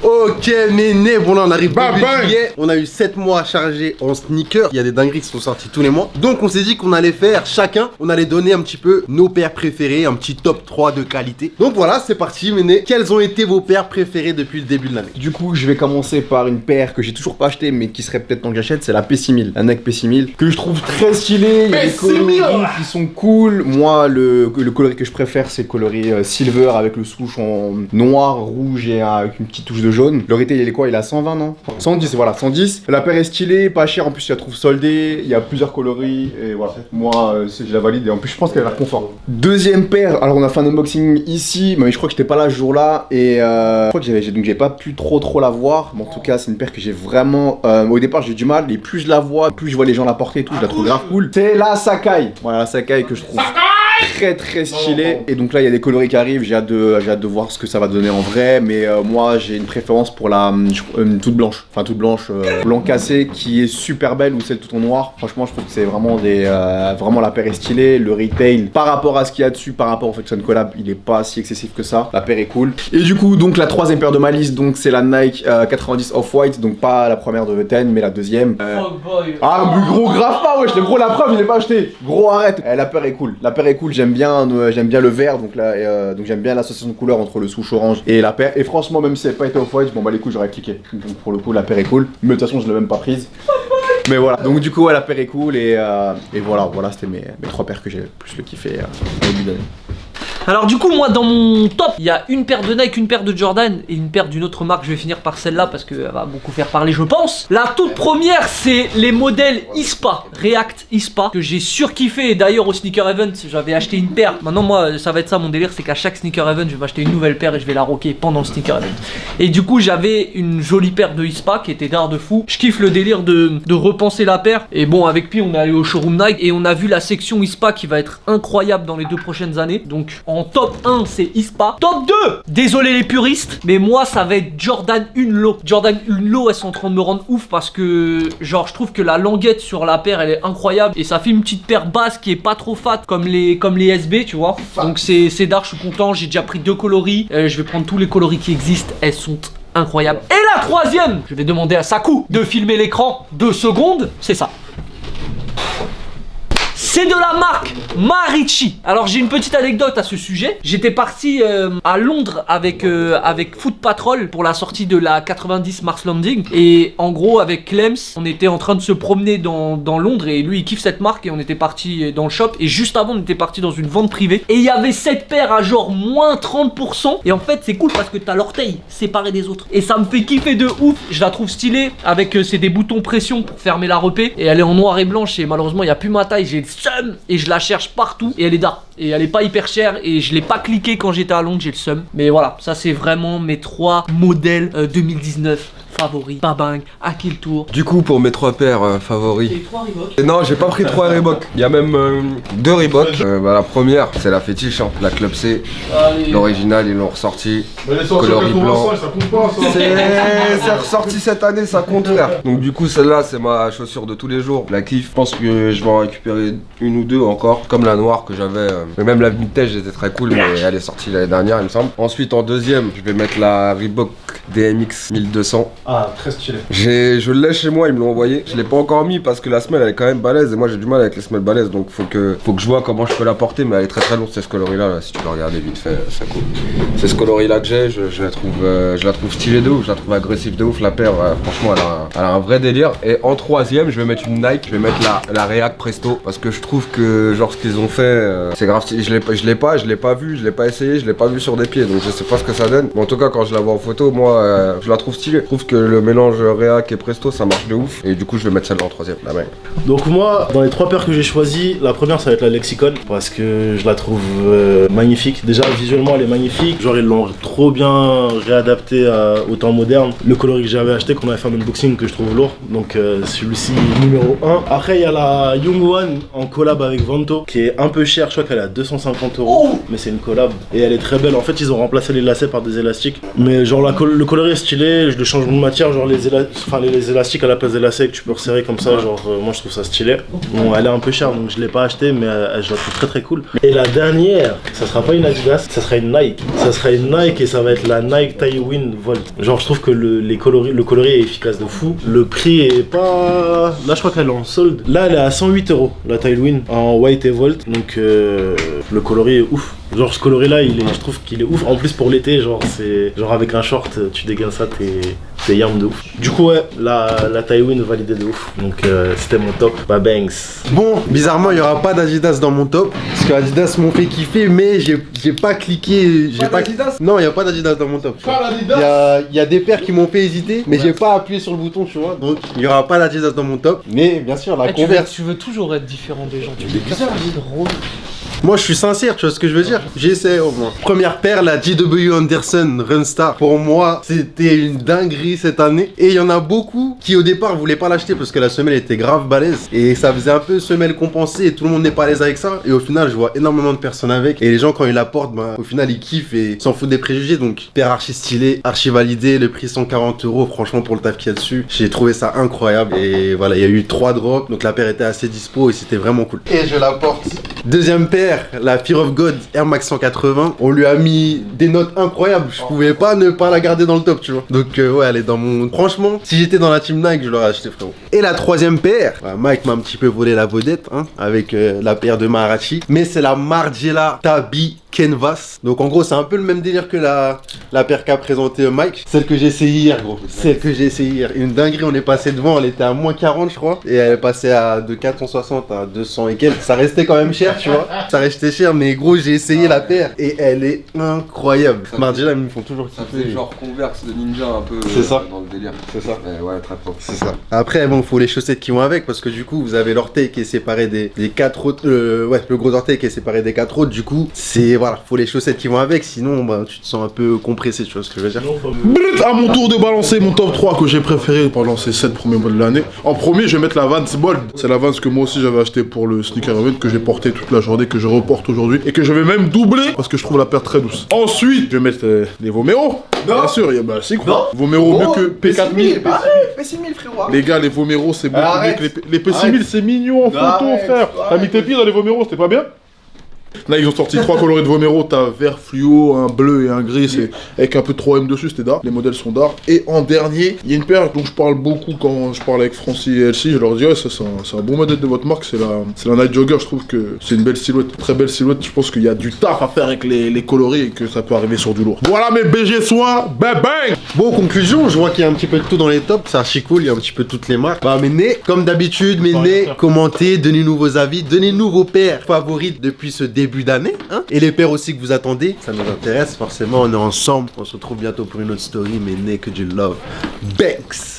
Ok, néné, bon là on arrive début juillet. On a eu 7 mois à charger en sneakers. Il y a des dingueries qui sont sorties tous les mois. Donc on s'est dit qu'on allait faire chacun, on allait donner un petit peu nos paires préférées, un petit top 3 de qualité. Donc voilà, c'est parti, néné. Quelles ont été vos paires préférées depuis le début de l'année? Du coup, je vais commencer par une paire que j'ai toujours pas achetée, mais qui serait peut-être temps que j'achète, c'est la P6000. La Nike P6000, que je trouve très stylée. Il y a des coloris qui sont cool. Moi, le coloris que je préfère, c'est le coloris silver avec le swoosh en noir, rouge et avec une petite touche de jaune. Le retail, il est quoi? Il a 120, non? 110, voilà, 110. La paire est stylée, pas chère, en plus, je la trouve soldée. Il y a plusieurs coloris, et voilà. Moi, je la valide, et en plus, je pense qu'elle a l'air confort. Deuxième paire, alors on a fait un unboxing ici, mais je crois que j'étais pas là ce jour-là, et je crois que j'ai pas pu trop la voir. Mais en tout cas, c'est une paire que j'ai vraiment. Au départ, j'ai eu du mal, et plus je la vois, plus je vois les gens la porter et tout, je la trouve grave cool. C'est la Sacai. Voilà, la Sacai que je trouve très stylé. Et donc là il y a des coloris qui arrivent, j'ai hâte de voir ce que ça va donner en vrai. Mais moi j'ai une préférence pour la toute blanche, enfin toute blanche, blanc cassé, qui est super belle, ou celle tout en noir. Franchement je trouve que c'est vraiment vraiment la paire est stylée. Le retail par rapport à ce qu'il y a dessus, par rapport au fait que c'est une collab, il est pas si excessif que ça. La paire est cool. Et du coup donc la troisième paire de ma liste, donc c'est la Nike 90 Off-White, donc pas la première de The Ten mais la deuxième. Ah mais gros grave pas, wesh, le gros la preuve il est pas acheté. Gros arrête. La paire est cool, la paire est cool. J'aime bien le vert, donc là, donc j'aime bien l'association de couleurs entre le souche orange et la paire. Et franchement, même si elle n'a pas été off-white, je m'en bats les couilles, j'aurais cliqué. Donc pour le coup, la paire est cool. Mais de toute façon, je l'ai même pas prise. Mais voilà, donc du coup, ouais, la paire est cool et voilà, c'était mes 3 paires que j'ai plus le kiffé au début d'année. Alors du coup moi dans mon top il y a une paire de Nike, une paire de Jordan et une paire d'une autre marque. Je vais finir par celle-là parce qu'elle va beaucoup faire parler je pense. La toute première c'est les modèles ISPA, React ISPA, que j'ai surkiffé. Et d'ailleurs au Sneaker Event j'avais acheté une paire. Maintenant moi ça va être ça mon délire, c'est qu'à chaque Sneaker Event je vais m'acheter une nouvelle paire et je vais la rocker pendant le Sneaker Event. Et du coup j'avais une jolie paire de ISPA qui était d'art de fou. Je kiffe le délire de repenser la paire. Et bon avec Pi on est allé au showroom Nike et on a vu la section ISPA qui va être incroyable dans les 2 prochaines années. Donc en top 1 c'est ISPA. Top 2, désolé les puristes, mais moi ça va être Jordan Unlow. Jordan Unlow elles sont en train de me rendre ouf parce que genre je trouve que la languette sur la paire elle est incroyable et ça fait une petite paire basse qui est pas trop fat comme les SB tu vois. Donc c'est d'art, je suis content, j'ai déjà pris 2 coloris, je vais prendre tous les coloris qui existent, elles sont incroyables. Et la troisième, je vais demander à Sakou de filmer l'écran 2 secondes, c'est ça. C'est de la marque Marici. Alors j'ai une petite anecdote à ce sujet. J'étais parti à Londres avec Foot Patrol pour la sortie de la 90 Mars Landing. Et en gros avec Clems, on était en train de se promener dans Londres. Et lui il kiffe cette marque et on était parti dans le shop. Et juste avant on était parti dans une vente privée. Et il y avait cette paire à genre moins 30%. Et en fait c'est cool parce que t'as l'orteil séparé des autres. Et ça me fait kiffer de ouf. Je la trouve stylée avec c'est des boutons pression pour fermer la repée. Et elle est en noir et blanche et malheureusement il n'y a plus ma taille. J'ai le seum et je la cherche partout et elle est d'art. Et elle est pas hyper chère et je l'ai pas cliqué quand j'étais à Londres, j'ai le seum. Mais voilà, ça c'est vraiment mes 3 modèles 2019 favoris. Babang, Akil Tour. Du coup pour mes 3 paires favoris. Et 3 Reebok. Non j'ai pas pris 3 Reebok. Il y a même 2 Reebok. La première c'est la fétiche, hein, la Club C. L'original ils l'ont ressorti. Coloris blanc. C'est ressorti cette année, ça compte frère. Donc du coup celle-là c'est ma chaussure de tous les jours. La kiffe. Je pense que je vais en récupérer une ou deux encore. Comme la noire que j'avais. Mais même la vintage était très cool mais elle est sortie l'année dernière il me semble. Ensuite en deuxième je vais mettre la Reebok DMX 1200. Ah, très stylé. Je l'ai chez moi, ils me l'ont envoyé. Je l'ai pas encore mis parce que la semelle elle est quand même balèze et moi j'ai du mal avec les semelles balèzes donc faut que je vois comment je peux la porter mais elle est très lourde. C'est ce coloris là, si tu veux regarder vite fait, ça cool. C'est ce coloris là que j'ai, je la trouve stylée de ouf, je la trouve agressive de ouf la paire, franchement elle a un vrai délire. Et en troisième je vais mettre une Nike, je vais mettre la React Presto parce que je trouve que genre ce qu'ils ont fait c'est grave, je l'ai pas vu, je l'ai pas essayé, je l'ai pas vu sur des pieds donc je sais pas ce que ça donne. Mais en tout cas quand je la vois en photo moi je la trouve stylée. Je trouve que le mélange React et Presto ça marche de ouf et du coup je vais mettre celle-là en troisième, la même. Donc moi dans les 3 paires que j'ai choisies, la première ça va être la Lexicon parce que je la trouve magnifique. Déjà visuellement elle est magnifique, genre ils l'ont trop bien réadapté au temps moderne. Le coloris que j'avais acheté qu'on avait fait un unboxing que je trouve lourd, donc celui-ci numéro 1. Après il y a la Young One en collab avec Vanto qui est un peu chère, je crois qu'elle est à 250 €, mais c'est une collab et elle est très belle. En fait ils ont remplacé les lacets par des élastiques, mais genre le coloris est stylé, le changement de matière, genre les élastiques à la place des lacets que tu peux resserrer comme ça, genre moi je trouve ça stylé. Bon, elle est un peu chère donc je l'ai pas acheté, mais je la trouve très très cool. Et la dernière, ça sera pas une Adidas, ça sera une Nike. Ça sera une Nike et ça va être la Nike Tailwind Volt. Genre je trouve que le coloris est efficace de fou. Le prix est pas... Là je crois qu'elle est en solde. Là elle est à 108 €, la Tailwind en white et Volt. Donc le coloris est ouf. Genre ce coloris là je trouve qu'il est ouf. En plus pour l'été, genre c'est genre avec un short tu dégaines ça, t'es yam de ouf. Du coup ouais, la Tailwind validée de ouf. Donc c'était mon top. Bah banks. Bon, bizarrement il y aura pas d'Adidas dans mon top parce que Adidas m'ont fait kiffer, mais j'ai pas cliqué. d'Adidas? Non, il y a pas d'Adidas dans mon top. Il y a des paires qui m'ont fait hésiter, mais j'ai pas appuyé sur le bouton, tu vois. Donc il y aura pas d'Adidas dans mon top. Mais bien sûr la Converse. Tu veux toujours être différent des gens. Tu es bizarre, drôle. Moi je suis sincère, tu vois ce que je veux dire. J'essaie au moins. Première paire, la JW Anderson Runstar. Pour moi, c'était une dinguerie cette année. Et il y en a beaucoup qui au départ voulaient pas l'acheter parce que la semelle était grave balèze. Et ça faisait un peu semelle compensée et tout le monde n'est pas à l'aise avec ça. Et au final, je vois énormément de personnes avec. Et les gens quand ils la portent, bah, au final ils kiffent et s'en foutent des préjugés. Donc paire archi stylée, archi validée, le prix 140 €. Franchement pour le taf qu'il y a dessus, j'ai trouvé ça incroyable. Et voilà, il y a eu 3 drops. Donc la paire était assez dispo et c'était vraiment cool. Et je la porte. Deuxième paire, la Fear of God Air Max 180. On lui a mis des notes incroyables. Je pouvais pas ne pas la garder dans le top, tu vois. Donc ouais, elle est dans mon... Franchement, si j'étais dans la team Nike, je l'aurais acheté, frérot. Et la troisième paire, bah, Mike m'a un petit peu volé la vedette, hein, avec la paire de Maharachi. Mais c'est la Margiela Tabi Canvas. Donc en gros, c'est un peu le même délire que la paire qu'a présenté Mike. Celle que j'ai essayé hier, gros. Celle que j'ai essayé hier. Une dinguerie, on est passé devant, elle était à moins 40, je crois. Et elle est passée de 460 à 200 et quelques. Ça restait quand même cher, tu vois. Ça restait cher, mais gros, j'ai essayé la paire et elle est incroyable. Margiela, ils me font toujours kiffer. Ça fait genre Converse de ninja un peu dans le délire. C'est ça. Ouais, très propre. C'est ça. Après, bon, faut les chaussettes qui vont avec parce que du coup, vous avez l'orteil qui est séparé des 4 autres. Ouais, le gros orteil qui est séparé des 4 autres. Du coup, c'est voilà, faut les chaussettes qui vont avec. Sinon, bah, tu te sens un peu compressé, tu vois ce que je veux dire. À mon tour de balancer mon top 3 que j'ai préféré pendant ces 7 premiers mois de l'année. En premier, je vais mettre la Vans Bold. C'est la Vans que moi aussi j'avais acheté pour le sneaker event, que j'ai porté toute la journée, que je reporte aujourd'hui et que je vais même doubler parce que je trouve la paire très douce. Ensuite, je vais mettre les Vomero. Bien sûr, il y a bah si quoi. Vomero mieux que P4000. P6000 frérot. Les gars, les Vomero c'est beaucoup mieux que les P6000, c'est mignon en photo, frère. T'as mis tes pieds dans les Vomero, c'était pas bien? Là ils ont sorti 3 coloris de Vomero, t'as vert fluo, un bleu et un gris, avec un peu de 3M dessus, c'était d'art. Les modèles sont d'art. Et en dernier, il y a une paire dont je parle beaucoup quand je parle avec Francis et Elsie, je leur dis ouais, c'est un bon modèle de votre marque, c'est la Night Jogger, je trouve que c'est une belle silhouette, très belle silhouette, je pense qu'il y a du taf à faire avec les coloris et que ça peut arriver sur du lourd. Voilà mes BG soins, bang bang. Bon, conclusion, je vois qu'il y a un petit peu de tout dans les tops, c'est archi cool, il y a un petit peu toutes les marques. Bah, mais comme d'habitude, commentez, donnez-nous vos avis, donnez-nous vos paires favorites depuis ce début d'année, hein. Et les paires aussi que vous attendez, ça nous intéresse, forcément, on est ensemble, on se retrouve bientôt pour une autre story, mais que du love. Banks!